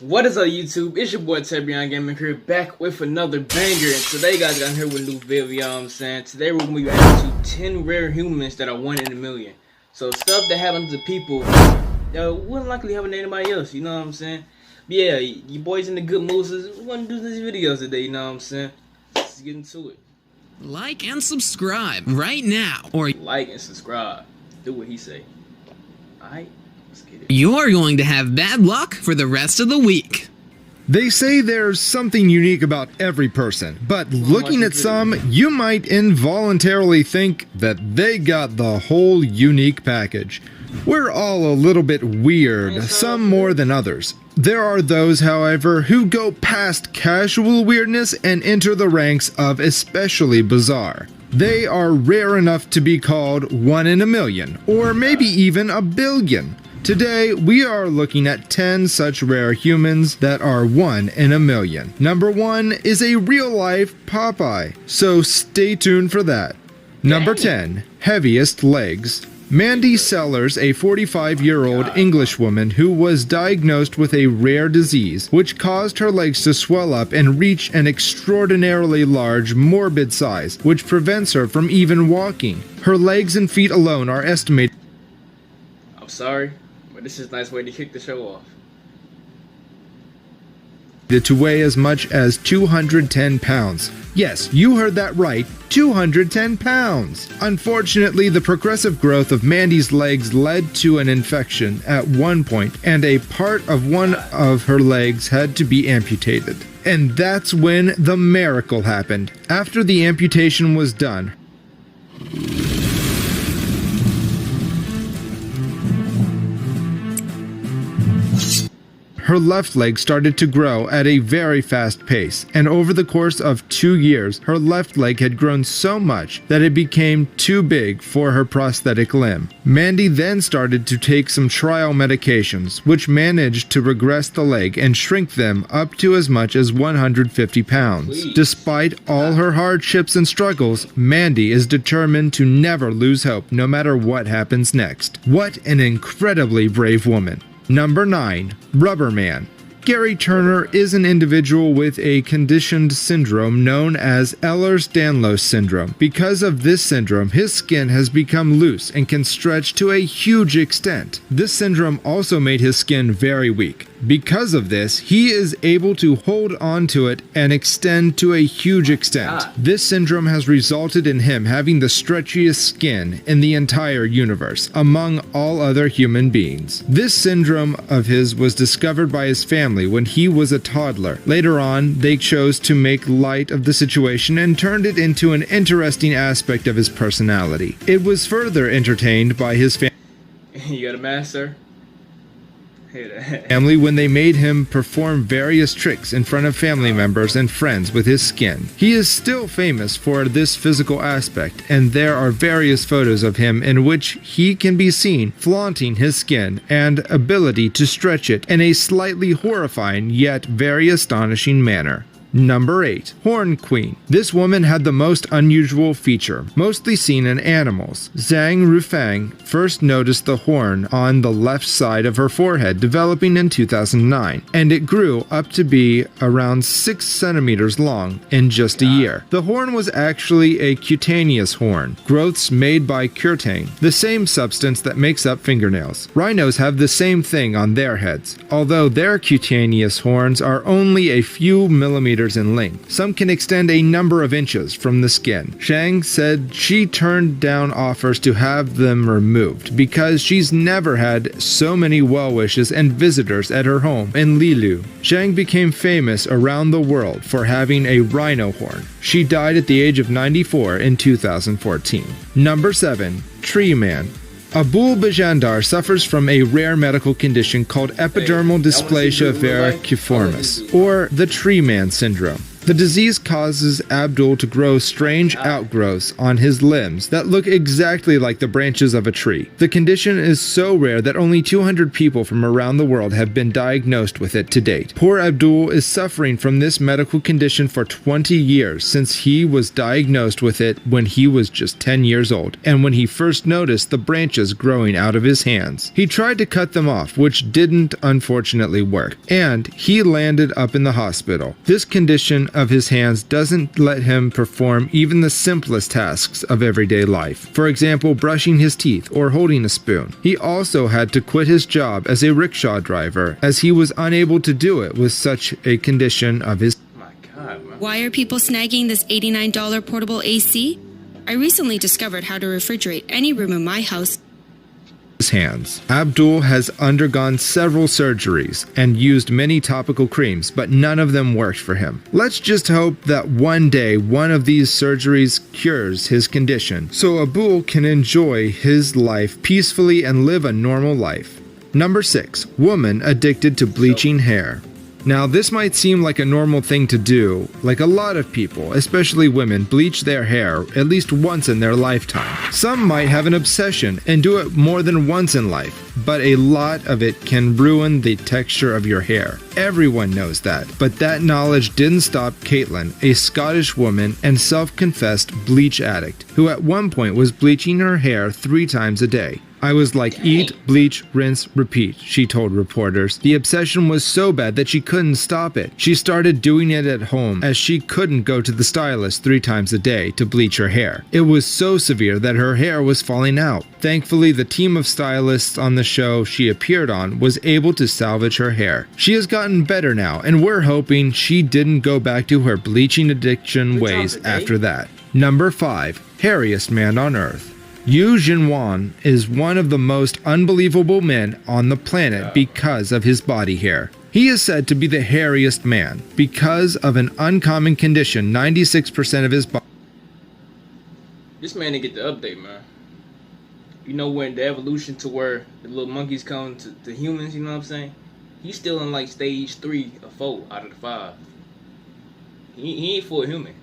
What is up, YouTube? It's your boy Tebrion Gaming here, back with another banger. And today, guys, I'm here with a new video, you know what I'm saying? Today, we're going to be reacting to 10 rare humans that are 1 in a million. So, stuff that happens to people that wouldn't likely happen to anybody else, you know what I'm saying? But yeah, you boys in the good mood, so we're going to do these videos today, you know what I'm saying? Let's get into it. Like and subscribe right now, or like and subscribe. Do what he say. Alright? You're going to have bad luck for the rest of the week. They say there's something unique about every person, but looking at some, you might involuntarily think that they got the whole unique package. We're all a little bit weird, some more than others. There are those, however, who go past casual weirdness and enter the ranks of especially bizarre. They are rare enough to be called 1 in a million, or maybe even a billion. Today, we are looking at 10 such rare humans that are 1 in a million. Number 1 is a real-life Popeye, so stay tuned for that. Number 10, heaviest legs. Mandy Sellers, a 45-year-old Englishwoman who was diagnosed with a rare disease, which caused her legs to swell up and reach an extraordinarily large, morbid size, which prevents her from even walking. Her legs and feet alone are estimated. I'm sorry, but this is a nice way to kick the show off. To weigh as much as 210 pounds. Yes, you heard that right, 210 pounds! Unfortunately, the progressive growth of Mandy's legs led to an infection at one point, and a part of one of her legs had to be amputated. And that's when the miracle happened. After the amputation was done, her left leg started to grow at a very fast pace, and over the course of 2 years, her left leg had grown so much that it became too big for her prosthetic limb. Mandy then started to take some trial medications, which managed to regress the leg and shrink them up to as much as 150 pounds. Despite all her hardships and struggles, Mandy is determined to never lose hope no matter what happens next. What an incredibly brave woman. Number 9. Rubber Man. Gary Turner is an individual with a conditioned syndrome known as Ehlers-Danlos syndrome. Because of this syndrome, his skin has become loose and can stretch to a huge extent. This syndrome also made his skin very weak. Because of this, he is able to hold on to it and extend to a huge extent. This syndrome has resulted in him having the stretchiest skin in the entire universe, among all other human beings. This syndrome of his was discovered by his family when he was a toddler. Later on, they chose to make light of the situation and turned it into an interesting aspect of his personality. It was further entertained by his family. You got a master? Family when they made him perform various tricks in front of family members and friends with his skin. He is still famous for this physical aspect, and there are various photos of him in which he can be seen flaunting his skin and ability to stretch it in a slightly horrifying yet very astonishing manner. Number 8. Horn Queen. This woman had the most unusual feature, mostly seen in animals. Zhang Rufang first noticed the horn on the left side of her forehead developing in 2009, and it grew up to be around 6 centimeters long in just a year. The horn was actually a cutaneous horn, growths made by curtane, the same substance that makes up fingernails. Rhinos have the same thing on their heads, although their cutaneous horns are only a few millimeters in length. Some can extend a number of inches from the skin. Zhang said she turned down offers to have them removed because she's never had so many well-wishes and visitors at her home in Lilu. Zhang became famous around the world for having a rhino horn. She died at the age of 94 in 2014. Number 7. Tree Man. Abul Bajandar suffers from a rare medical condition called epidermal dysplasia vericuformis, or the tree man syndrome. The disease causes Abdul to grow strange outgrowths on his limbs that look exactly like the branches of a tree. The condition is so rare that only 200 people from around the world have been diagnosed with it to date. Poor Abdul is suffering from this medical condition for 20 years since he was diagnosed with it when he was just 10 years old, and when he first noticed the branches growing out of his hands. He tried to cut them off, which didn't unfortunately work, and he landed up in the hospital. This condition of his hands doesn't let him perform even the simplest tasks of everyday life. For example, brushing his teeth or holding a spoon. He also had to quit his job as a rickshaw driver as he was unable to do it with such a condition of his. My God, man. Why are people snagging this $89 portable AC? I recently discovered how to refrigerate any room in my house. Hands. Abdul has undergone several surgeries and used many topical creams, but none of them worked for him. Let's just hope that one day one of these surgeries cures his condition, so Abdul can enjoy his life peacefully and live a normal life. Number 6. Woman addicted to bleaching hair. Now, this might seem like a normal thing to do, like a lot of people, especially women, bleach their hair at least once in their lifetime. Some might have an obsession and do it more than once in life, but a lot of it can ruin the texture of your hair. Everyone knows that, but that knowledge didn't stop Caitlin, a Scottish woman and self-confessed bleach addict, who at one point was bleaching her hair 3 times a day. I was like, eat, bleach, rinse, repeat, she told reporters. The obsession was so bad that she couldn't stop it. She started doing it at home as she couldn't go to the stylist 3 times a day to bleach her hair. It was so severe that her hair was falling out. Thankfully, the team of stylists on the show she appeared on was able to salvage her hair. She has gotten better now, and we're hoping she didn't go back to her bleaching addiction ways after that. Number 5. Hairiest man on earth. Yu Jinwan is one of the most unbelievable men on the planet because of his body hair. He is said to be the hairiest man. Because of an uncommon condition, 96% of his body. This man didn't get the update, man. You know, when the evolution to where the little monkeys come to humans, you know what I'm saying? He's still in like stage 3 or 4 out of the 5. He ain't full human.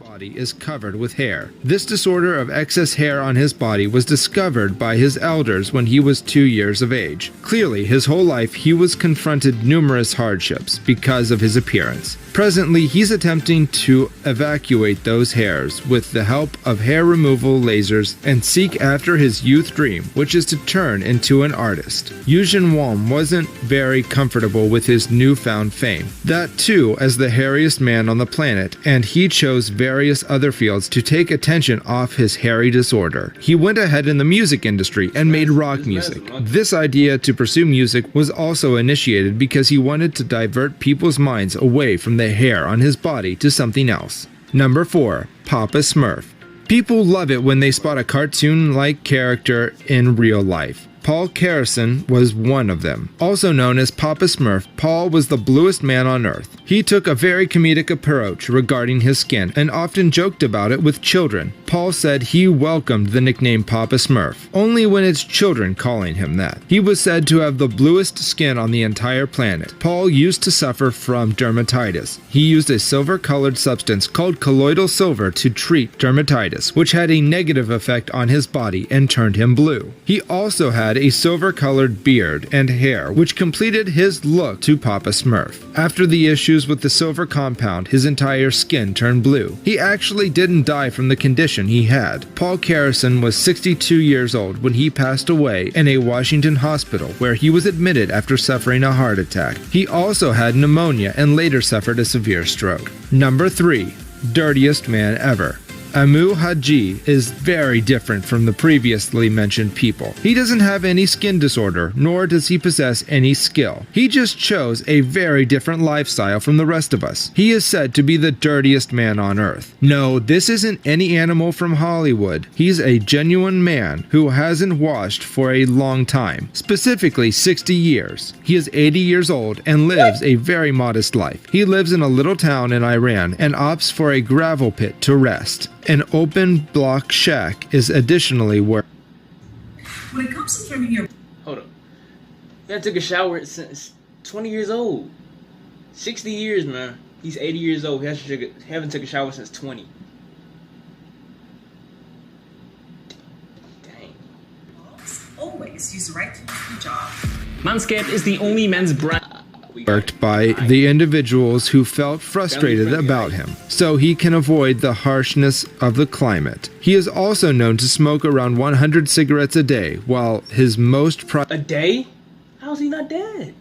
Body is covered with hair. This disorder of excess hair on his body was discovered by his elders when he was 2 years of age. Clearly, his whole life he was confronted numerous hardships because of his appearance. Presently, he's attempting to evacuate those hairs with the help of hair removal lasers and seek after his youth dream, which is to turn into an artist. Yu Jinwan wasn't very comfortable with his newfound fame. That too, as the hairiest man on the planet, and he chose various other fields to take attention off his hairy disorder. He went ahead in the music industry and made rock music. This idea to pursue music was also initiated because he wanted to divert people's minds away from the hair on his body to something else. Number 4. Papa Smurf. People love it when they spot a cartoon-like character in real life. Paul Carson was one of them. Also known as Papa Smurf, Paul was the bluest man on earth. He took a very comedic approach regarding his skin and often joked about it with children. Paul said he welcomed the nickname Papa Smurf, only when it's children calling him that. He was said to have the bluest skin on the entire planet. Paul used to suffer from dermatitis. He used a silver-colored substance called colloidal silver to treat dermatitis, which had a negative effect on his body and turned him blue. He also had a silver-colored beard and hair, which completed his look to Papa Smurf. After the issues with the silver compound, his entire skin turned blue. He actually didn't die from the condition he had. Paul Carson was 62 years old when he passed away in a Washington hospital where he was admitted after suffering a heart attack. He also had pneumonia and later suffered a severe stroke. Number 3. Dirtiest man ever. Amu Haji is very different from the previously mentioned people. He doesn't have any skin disorder, nor does he possess any skill. He just chose a very different lifestyle from the rest of us. He is said to be the dirtiest man on earth. No, this isn't any animal from Hollywood. He's a genuine man who hasn't washed for a long time, specifically 60 years. He is 80 years old and lives a very modest life. He lives in a little town in Iran and opts for a gravel pit to rest. An open block shack is additionally where. When it comes to trimming your. Hold up. That took a shower since 20 years old. 60 years, man. He's 80 years old. He haven't taken a shower since 20. Dang. Always use the right tools for the job. Manscaped is the only men's brand. Worked by the individuals who felt frustrated about him, so he can avoid the harshness of the climate. He is also known to smoke around 100 cigarettes a day, while his most A day? How's he not dead?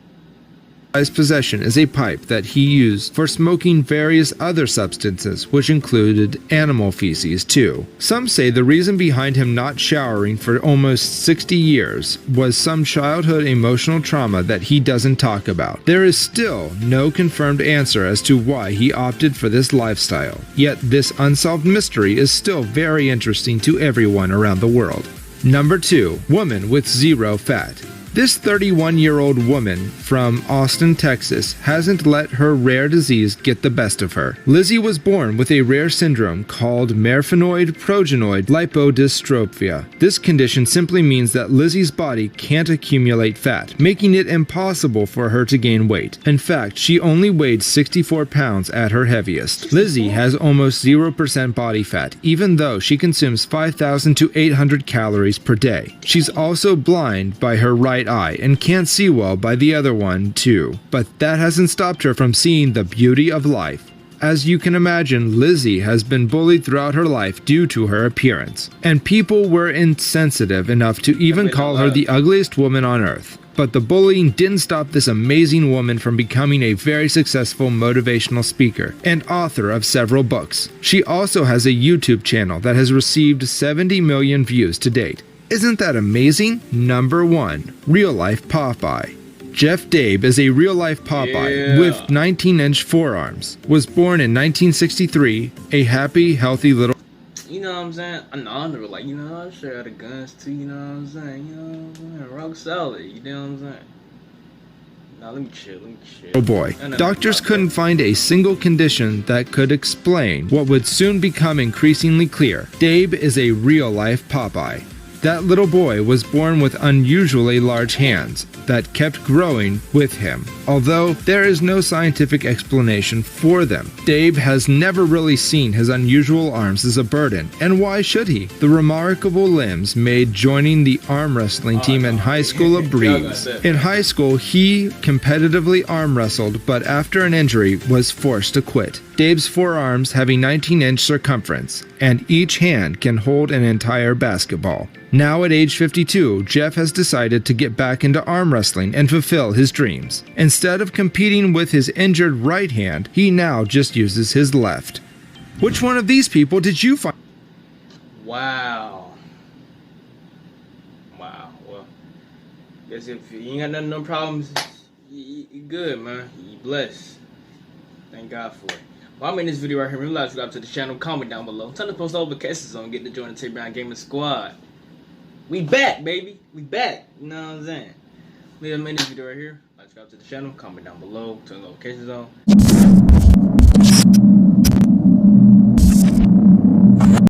prized possession is a pipe that he used for smoking various other substances, which included animal feces too. Some say the reason behind him not showering for almost 60 years was some childhood emotional trauma that he doesn't talk about. There is still no confirmed answer as to why he opted for this lifestyle, yet this unsolved mystery is still very interesting to everyone around the world. Number 2. Woman with zero fat. This 31-year-old woman from Austin, Texas, hasn't let her rare disease get the best of her. Lizzie was born with a rare syndrome called Marfanoid Progenoid Lipodystrophy. This condition simply means that Lizzie's body can't accumulate fat, making it impossible for her to gain weight. In fact, she only weighed 64 pounds at her heaviest. Lizzie has almost 0% body fat, even though she consumes 5,000 to 800 calories per day. She's also blind by her right eye and can't see well by the other one too, but that hasn't stopped her from seeing the beauty of life. As you can imagine, Lizzie has been bullied throughout her life due to her appearance, and people were insensitive enough to even call her the ugliest woman on earth. But the bullying didn't stop this amazing woman from becoming a very successful motivational speaker and author of several books. She also has a YouTube channel that has received 70 million views to date. Isn't that amazing? Number 1. Real-life Popeye. Jeff Dabe is a real-life Popeye with 19-inch forearms. Was born in 1963, a happy, healthy little... You know what I'm saying? I know, I never like, you know, I share out the guns too, you know what I'm saying? You know what I'm saying? Rock solid, you know what I'm saying? Nah, let me chill. Oh boy. Doctors couldn't find a single condition that could explain what would soon become increasingly clear. Dabe is a real-life Popeye. That little boy was born with unusually large hands that kept growing with him, although there is no scientific explanation for them. Dabe has never really seen his unusual arms as a burden, and why should he? The remarkable limbs made joining the arm wrestling team in high school a breeze. In high school, he competitively arm wrestled, but after an injury was forced to quit. Dabe's forearms have a 19-inch circumference, and each hand can hold an entire basketball. Now at age 52, Jeff has decided to get back into arm wrestling and fulfill his dreams. Instead of competing with his injured right hand, he now just uses his left. Which one of these people did you find? Wow. Well, guess if you ain't got no problems, you good, man. You blessed. Thank God for it. Well, I'm in this video right here. Remember to subscribe to the channel, comment down below. Turn the post notifications on, get to join the Tay Brown Gaming Squad. We back, baby. We back. You know what I'm saying? Leave them in this video right here. Subscribe to the channel, comment down below, turn the notifications on.